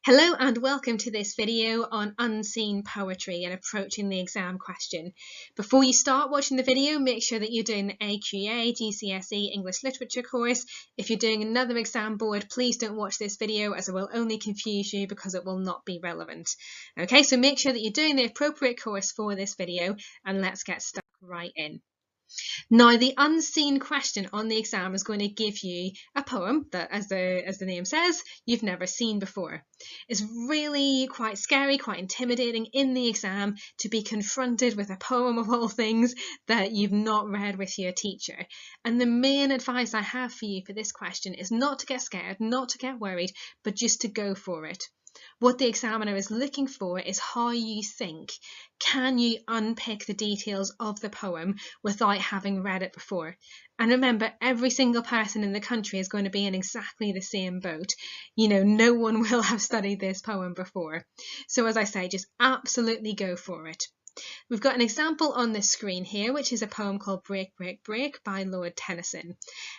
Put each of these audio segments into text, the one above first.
Hello and welcome to this video on unseen poetry and approaching the exam question. Before you start watching the video, make sure that you're doing the AQA GCSE English Literature course. If you're doing another exam board, please don't watch this video as it will only confuse you because it will not be relevant. Okay, so make sure that you're doing the appropriate course for this video and let's get stuck right in. Now, the unseen question on the exam is going to give you a poem that, as the name says, you've never seen before. It's really quite scary, quite intimidating in the exam to be confronted with a poem of all things that you've not read with your teacher. And the main advice I have for you for this question is not to get scared, not to get worried, but just to go for it. What the examiner is looking for is how you think. Can you unpick the details of the poem without having read it before? And remember, every single person in the country is going to be in exactly the same boat. You know, no one will have studied this poem before. So as I say, just absolutely go for it. We've got an example on the screen here, which is a poem called Break, Break, Break by Lord Tennyson.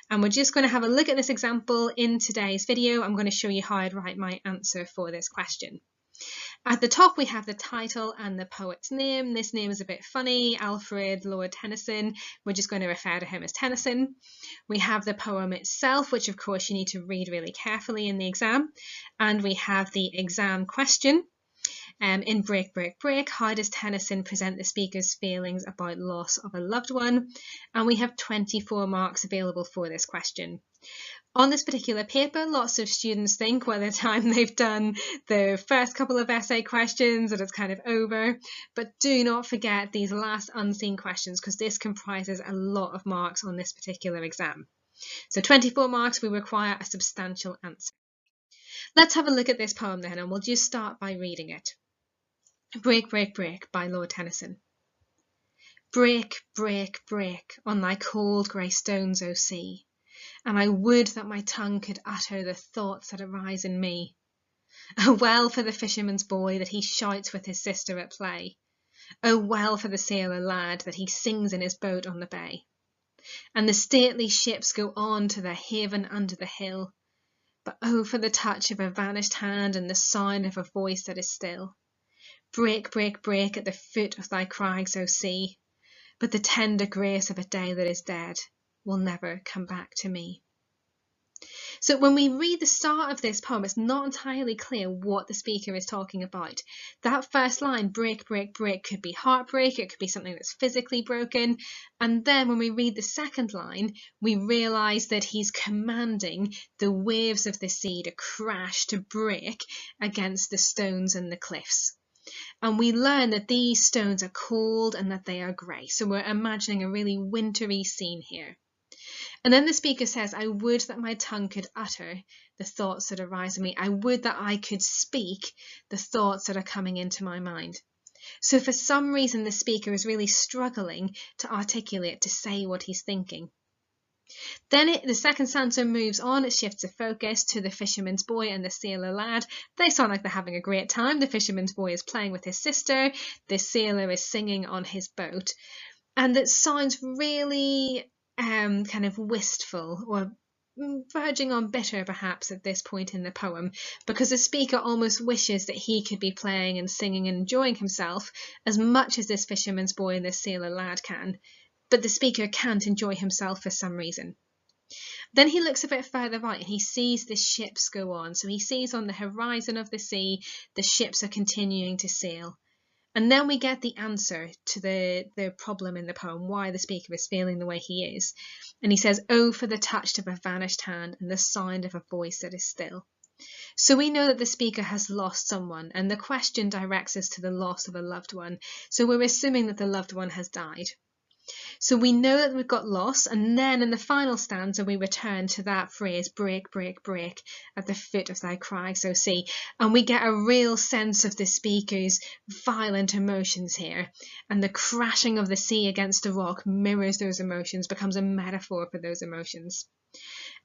And we're just going to have a look at this example in today's video. I'm going to show you how I'd write my answer for this question. At the top, we have the title and the poet's name. This name is a bit funny, Alfred Lord Tennyson. We're just going to refer to him as Tennyson. We have the poem itself, which of course you need to read really carefully in the exam. And we have the exam question. In Break, Break, Break, how does Tennyson present the speaker's feelings about loss of a loved one? And we have 24 marks available for this question. On this particular paper, lots of students think by the time they've done the first couple of essay questions that it's kind of over. But do not forget these last unseen questions because this comprises a lot of marks on this particular exam. So 24 marks, we require a substantial answer. Let's have a look at this poem then, and we'll just start by reading it. Break, Break, Break by Lord Tennyson. Break, break, break on thy cold grey stones, O sea, and I would that my tongue could utter the thoughts that arise in me. Oh, well for the fisherman's boy that he shouts with his sister at play. Oh, well for the sailor lad that he sings in his boat on the bay. And the stately ships go on to their haven under the hill. But oh, for the touch of a vanished hand and the sound of a voice that is still. Break, break, break at the foot of thy crags, O sea, but the tender grace of a day that is dead will never come back to me. So when we read the start of this poem, it's not entirely clear what the speaker is talking about. That first line, break, break, break, could be heartbreak, it could be something that's physically broken. And then when we read the second line, we realise that he's commanding the waves of the sea to crash, to break against the stones and the cliffs. And we learn that these stones are cold and that they are grey. So we're imagining a really wintry scene here. And then the speaker says, I would that my tongue could utter the thoughts that arise in me. I would that I could speak the thoughts that are coming into my mind. So for some reason, the speaker is really struggling to articulate, to say what he's thinking. Then the second stanza moves on, it shifts the focus to the fisherman's boy and the sailor lad. They sound like they're having a great time. The fisherman's boy is playing with his sister, the sailor is singing on his boat. And it sounds really kind of wistful or verging on bitter perhaps at this point in the poem, because the speaker almost wishes that he could be playing and singing and enjoying himself as much as this fisherman's boy and this sailor lad can. But the speaker can't enjoy himself for some reason. Then he looks a bit further right and he sees the ships go on. So he sees on the horizon of the sea, the ships are continuing to sail. And then we get the answer to the problem in the poem, why the speaker is feeling the way he is. And he says, oh, for the touch of a vanished hand and the sound of a voice that is still. So we know that the speaker has lost someone, and the question directs us to the loss of a loved one. So we're assuming that the loved one has died. So we know that we've got loss, and then in the final stanza we return to that phrase, break, break, break, at the foot of thy crags, O sea, and we get a real sense of the speaker's violent emotions here, and the crashing of the sea against the rock mirrors those emotions, becomes a metaphor for those emotions.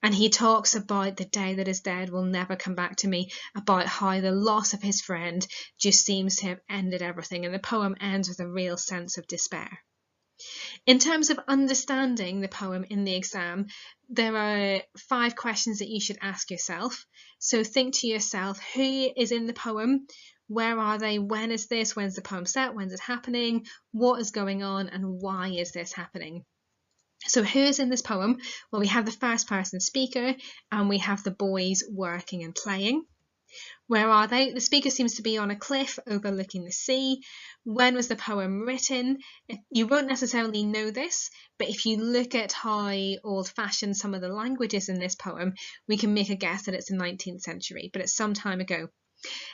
And he talks about the day that is dead will never come back to me, about how the loss of his friend just seems to have ended everything, and the poem ends with a real sense of despair. In terms of understanding the poem in the exam, there are 5 questions that you should ask yourself. So think to yourself, who is in the poem? Where are they? When is this? When's the poem set? When's it happening? What is going on? And why is this happening? So who is in this poem? Well, we have the first person speaker and we have the boys working and playing. Where are they? The speaker seems to be on a cliff overlooking the sea. When was the poem written? You won't necessarily know this, but if you look at how old-fashioned some of the language is in this poem, we can make a guess that it's the 19th century, but it's some time ago.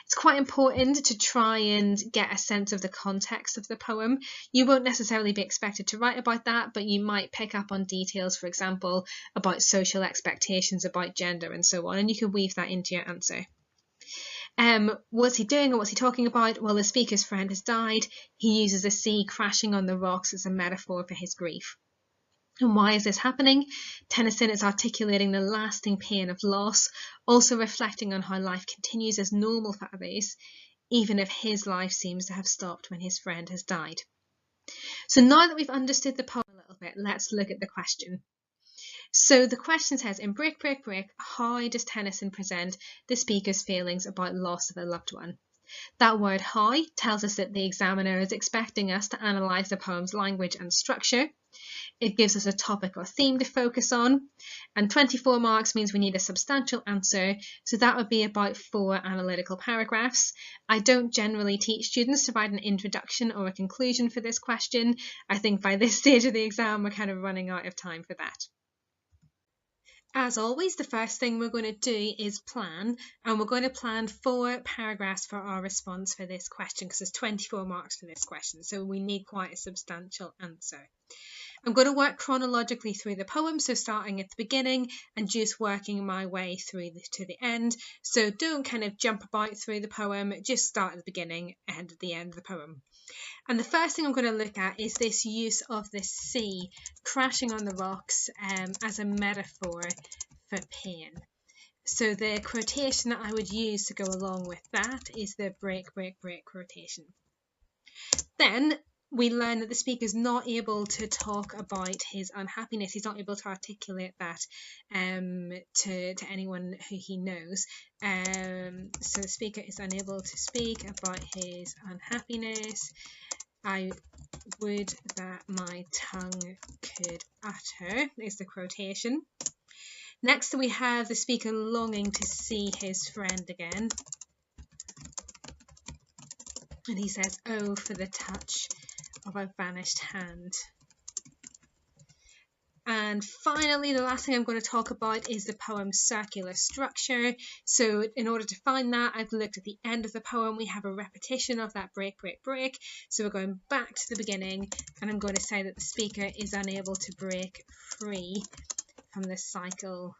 It's quite important to try and get a sense of the context of the poem. You won't necessarily be expected to write about that, but you might pick up on details, for example, about social expectations, about gender and so on, and you can weave that into your answer. What's he doing or what's he talking about? Well, the speaker's friend has died. He uses the sea crashing on the rocks as a metaphor for his grief. And why is this happening? Tennyson is articulating the lasting pain of loss, also reflecting on how life continues as normal for others, even if his life seems to have stopped when his friend has died. So now that we've understood the poem a little bit, let's look at the question. So the question says, in Break, Break, Break, how does Tennyson present the speaker's feelings about loss of a loved one? That word how tells us that the examiner is expecting us to analyse the poem's language and structure. It gives us a topic or theme to focus on, and 24 marks means we need a substantial answer, so that would be about 4 analytical paragraphs. I don't generally teach students to write an introduction or a conclusion for this question. I think by this stage of the exam we're kind of running out of time for that. As always, the first thing we're going to do is plan, and we're going to plan 4 paragraphs for our response for this question, because there's 24 marks for this question, so we need quite a substantial answer. I'm going to work chronologically through the poem, so starting at the beginning and just working my way through to the end. So don't kind of jump about through the poem, just start at the beginning and at the end of the poem. And the first thing I'm going to look at is this use of the sea crashing on the rocks as a metaphor for pain. So the quotation that I would use to go along with that is the break, break, break quotation. Then we learn that the speaker is not able to talk about his unhappiness. He's not able to articulate that to anyone who he knows. So the speaker is unable to speak about his unhappiness. I would that my tongue could utter is the quotation. Next we have the speaker longing to see his friend again. And he says, oh, for the touch of a vanished hand. And finally, the last thing I'm going to talk about is the poem's circular structure. So in order to find that, I've looked at the end of the poem. We have a repetition of that break, break, break. So we're going back to the beginning, and I'm going to say that the speaker is unable to break free from the cycle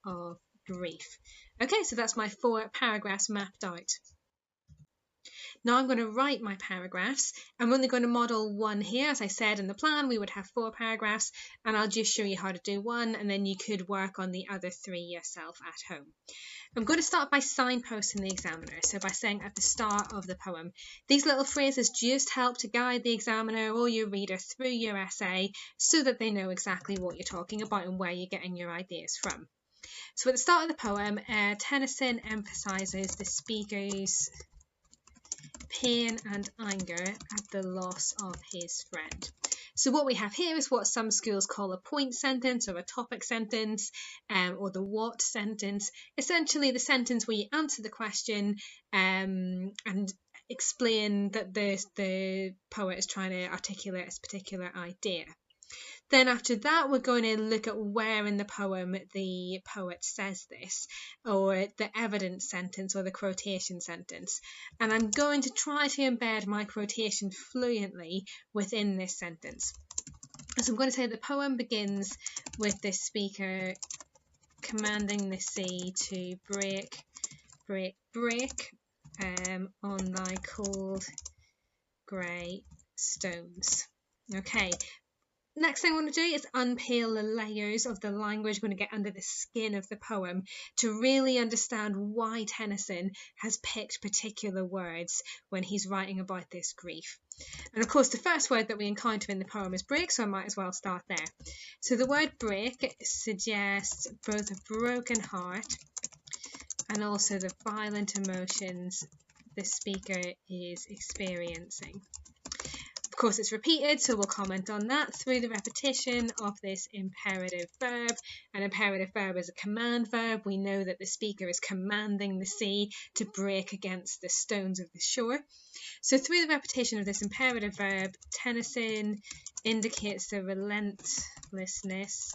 of grief. Okay, so that's my 4 paragraphs mapped out. Now I'm going to write my paragraphs. I'm only going to model one here. As I said in the plan, we would have 4 paragraphs, and I'll just show you how to do one, and then you could work on the other 3 yourself at home. I'm going to start by signposting the examiner, so by saying at the start of the poem. These little phrases just help to guide the examiner or your reader through your essay so that they know exactly what you're talking about and where you're getting your ideas from. So at the start of the poem, Tennyson emphasises the speaker's pain and anger at the loss of his friend. So what we have here is what some schools call a point sentence or a topic sentence, or the what sentence. Essentially the sentence where you answer the question and explain that the poet is trying to articulate a particular idea. Then after that, we're going to look at where in the poem the poet says this, or the evidence sentence or the quotation sentence. And I'm going to try to embed my quotation fluently within this sentence. So I'm going to say the poem begins with the speaker commanding the sea to break, break, break on thy cold grey stones. Okay. Next thing I want to do is unpeel the layers of the language. I'm going to get under the skin of the poem to really understand why Tennyson has picked particular words when he's writing about this grief. And of course, the first word that we encounter in the poem is break, so I might as well start there. So the word break suggests both a broken heart and also the violent emotions the speaker is experiencing. Of course, it's repeated, so we'll comment on that through the repetition of this imperative verb. An imperative verb is a command verb. We know that the speaker is commanding the sea to break against the stones of the shore. So through the repetition of this imperative verb, Tennyson indicates the relentlessness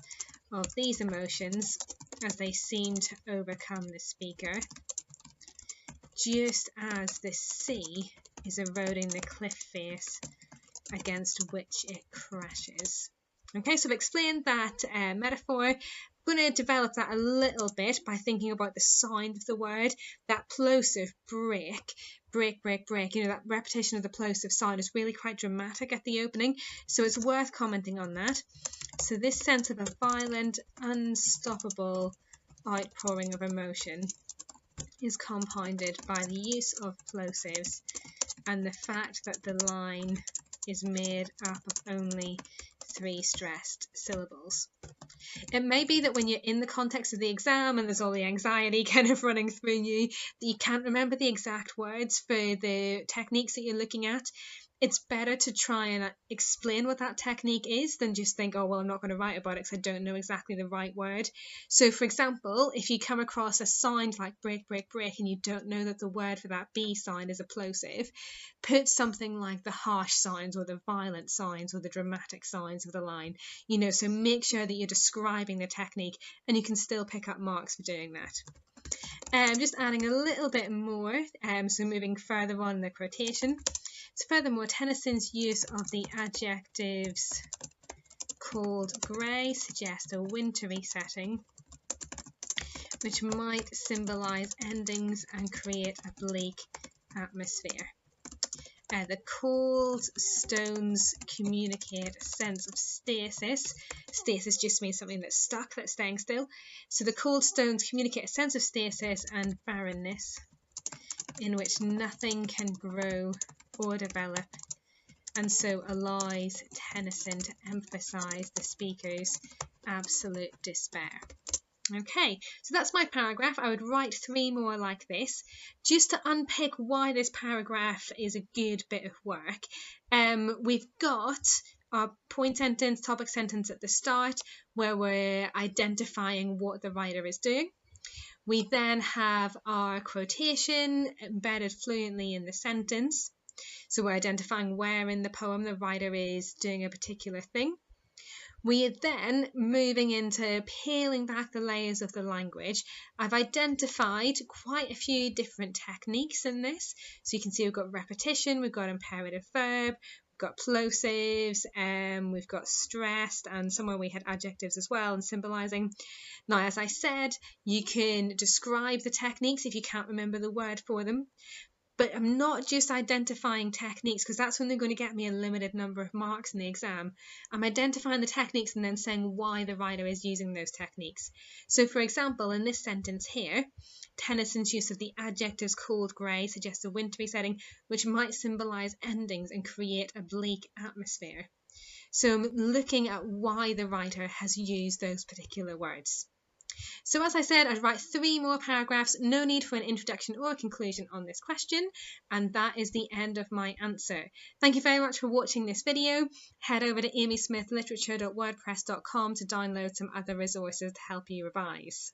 of these emotions as they seem to overcome the speaker, just as the sea is eroding the cliff face against which it crashes. Okay, so I've explained that metaphor. I'm going to develop that a little bit by thinking about the sound of the word. That plosive break, break, break, break, that repetition of the plosive sound is really quite dramatic at the opening, so it's worth commenting on that. So this sense of a violent, unstoppable outpouring of emotion is compounded by the use of plosives and the fact that the line is made up of only 3 stressed syllables. It may be that when you're in the context of the exam and there's all the anxiety kind of running through you, that you can't remember the exact words for the techniques that you're looking at. It's better to try and explain what that technique is than just think, oh, well, I'm not going to write about it because I don't know exactly the right word. So, for example, if you come across a sound like break, break, break, and you don't know that the word for that B sound is a plosive, put something like the harsh sounds or the violent sounds or the dramatic sounds of the line, so make sure that you're describing the technique and you can still pick up marks for doing that. Just adding a little bit more, so moving further on in the quotation. So furthermore, Tennyson's use of the adjectives cold grey suggests a wintry setting, which might symbolise endings and create a bleak atmosphere. The cold stones communicate a sense of stasis. Stasis just means something that's stuck, that's staying still. So the cold stones communicate a sense of stasis and barrenness, in which nothing can grow or develop, and so allows Tennyson to emphasise the speaker's absolute despair. Okay, so that's my paragraph. I would write 3 more like this, just to unpick why this paragraph is a good bit of work. We've got our point sentence, topic sentence at the start, where we're identifying what the writer is doing. We then have our quotation embedded fluently in the sentence. So we're identifying where in the poem the writer is doing a particular thing. We are then moving into peeling back the layers of the language. I've identified quite a few different techniques in this. So you can see we've got repetition, we've got imperative verb, we've got plosives, we've got stressed, and somewhere we had adjectives as well, and symbolising. Now, as I said, you can describe the techniques if you can't remember the word for them. But I'm not just identifying techniques, because that's only going to get me a limited number of marks in the exam. I'm identifying the techniques and then saying why the writer is using those techniques. So, for example, in this sentence here, Tennyson's use of the adjectives cold grey suggests a wintry setting, which might symbolise endings and create a bleak atmosphere. So I'm looking at why the writer has used those particular words. So as I said, I'd write 3 more paragraphs, no need for an introduction or a conclusion on this question, and that is the end of my answer. Thank you very much for watching this video. Head over to amysmithliterature.wordpress.com to download some other resources to help you revise.